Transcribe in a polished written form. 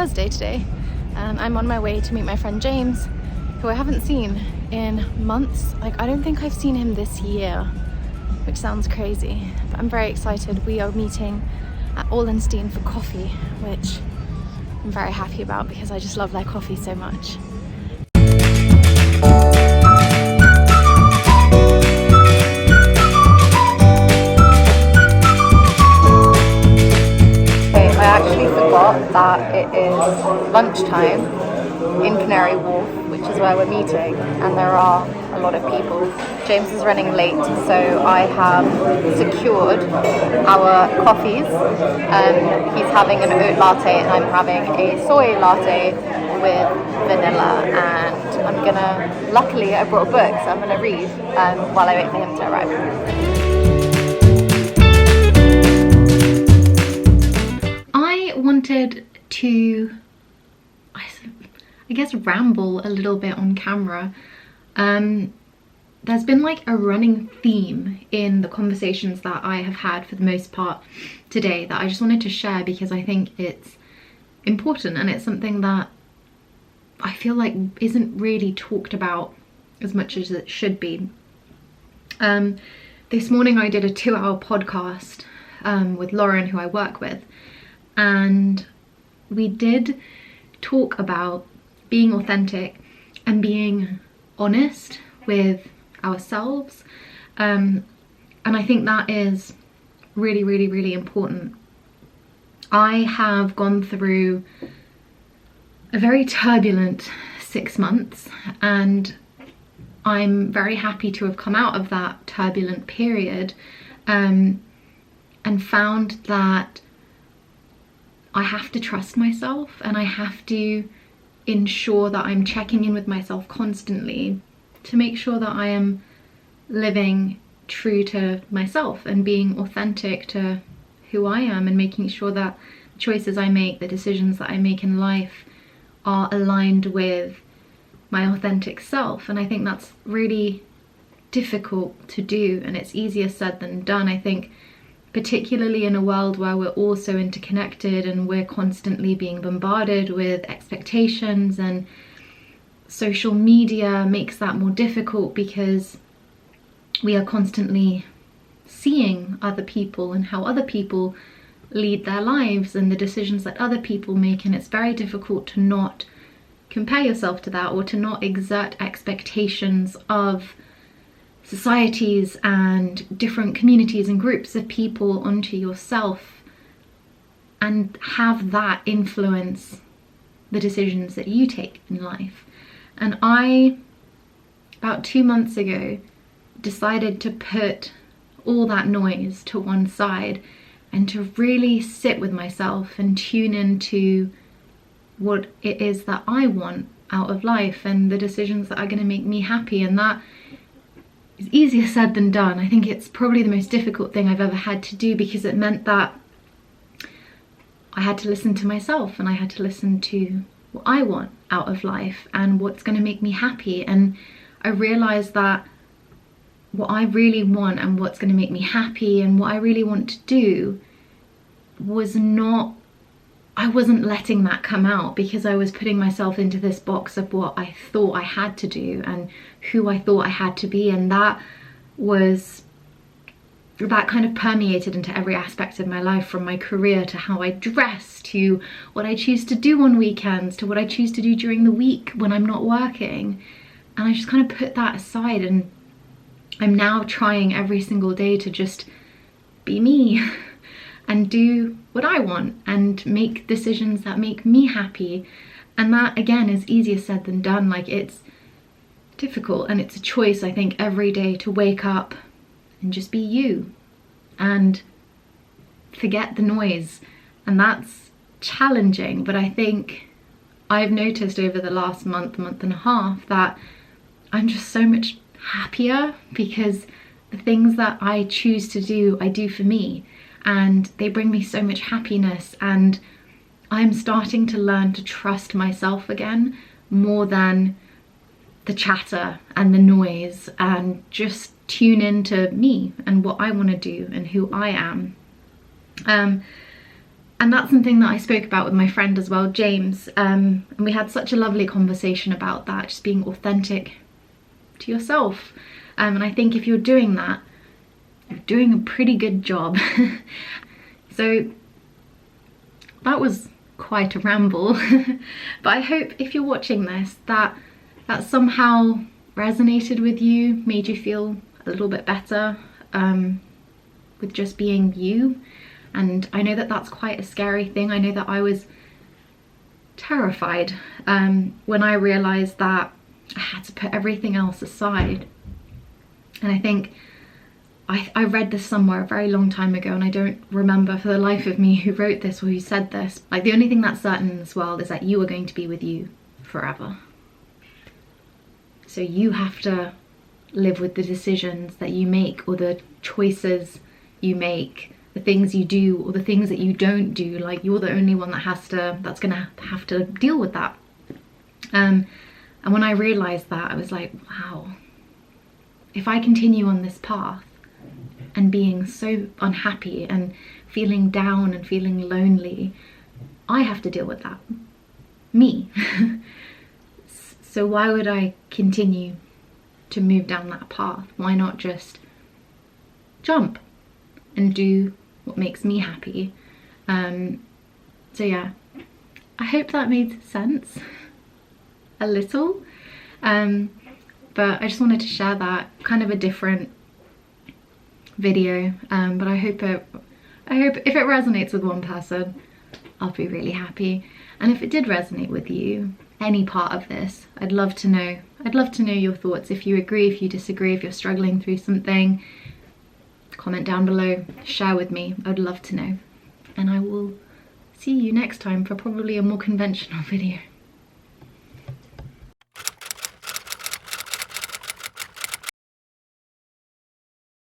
Thursday today, and I'm on my way to meet my friend James, who I haven't seen in months. Like, I don't think I've seen him this year, which sounds crazy, but I'm very excited. We are meeting at Allenstein for coffee, which I'm very happy about because I just love their coffee so much. I actually forgot that it is lunchtime in Canary Wharf, which is where we're meeting, and there are a lot of people. James is running late, so I have secured our coffees. He's having an oat latte and I'm having a soy latte with vanilla, and I'm gonna, luckily I brought a book, so I'm gonna read while I wait for him to arrive. Wanted to, I guess, ramble a little bit on camera. There's been like a running theme in the conversations that I have had for the most part today that I just wanted to share because I think it's important and it's something that I feel like isn't really talked about as much as it should be. This morning I did a 2-hour podcast with Lauren, who I work with, and we did talk about being authentic and being honest with ourselves, and I think that is really, really, really important. I have gone through a very turbulent 6 months, and I'm very happy to have come out of that turbulent period and found that I have to trust myself, and I have to ensure that I'm checking in with myself constantly to make sure that I am living true to myself and being authentic to who I am, and making sure that the choices I make, the decisions that I make in life are aligned with my authentic self. And I think that's really difficult to do, and it's easier said than done. I think particularly in a world where we're all so interconnected and we're constantly being bombarded with expectations, and social media makes that more difficult because we are constantly seeing other people and how other people lead their lives and the decisions that other people make, and it's very difficult to not compare yourself to that, or to not exert expectations of societies and different communities and groups of people onto yourself, and have that influence the decisions that you take in life. And I, about 2 months ago, decided to put all that noise to one side and to really sit with myself and tune into what it is that I want out of life and the decisions that are going to make me happy. And that is easier said than done. I think it's probably the most difficult thing I've ever had to do, because it meant that I had to listen to myself, and I had to listen to what I want out of life and what's going to make me happy. And I realized that what I really want and what's going to make me happy and what I really want to do was not, I wasn't letting that come out, because I was putting myself into this box of what I thought I had to do and who I thought I had to be. And that kind of permeated into every aspect of my life, from my career to how I dress, to what I choose to do on weekends, to what I choose to do during the week when I'm not working. And I just kind of put that aside, and I'm now trying every single day to just be me and do what I want and make decisions that make me happy. And that, again, is easier said than done. Like, it's difficult, and it's a choice, I think, every day to wake up and just be you and forget the noise. And that's challenging, but I think I've noticed over the last month and a half that I'm just so much happier, because the things that I choose to do, I do for me, and they bring me so much happiness. And I'm starting to learn to trust myself again, more than the chatter and the noise, and just tune into me and what I want to do and who I am. And And that's something that I spoke about with my friend as well, James, and we had such a lovely conversation about that, just being authentic to yourself. And I think if you're doing that, you're doing a pretty good job. So that was quite a ramble, but I hope if you're watching this that somehow resonated with you, made you feel a little bit better with just being you. And I know that that's quite a scary thing. I know that I was terrified when I realized that I had to put everything else aside. And I think I read this somewhere a very long time ago, and I don't remember for the life of me who wrote this or who said this. Like, the only thing that's certain in this world is that you are going to be with you forever. So you have to live with the decisions that you make, or the choices you make, the things you do or the things that you don't do. Like, you're the only one that's gonna have to deal with that. And when I realized that, I was like, wow, if I continue on this path and being so unhappy and feeling down and feeling lonely, I have to deal with that, me. So why would I continue to move down that path? Why not just jump and do what makes me happy? So yeah, I hope that made sense a little, but I just wanted to share that, kind of a different video, but I hope if it resonates with one person, I'll be really happy. And if it did resonate with you, any part of this, I'd love to know. I'd love to know your thoughts. If you agree, if you disagree, if you're struggling through something, comment down below, share with me. I'd love to know. And I will see you next time for probably a more conventional video.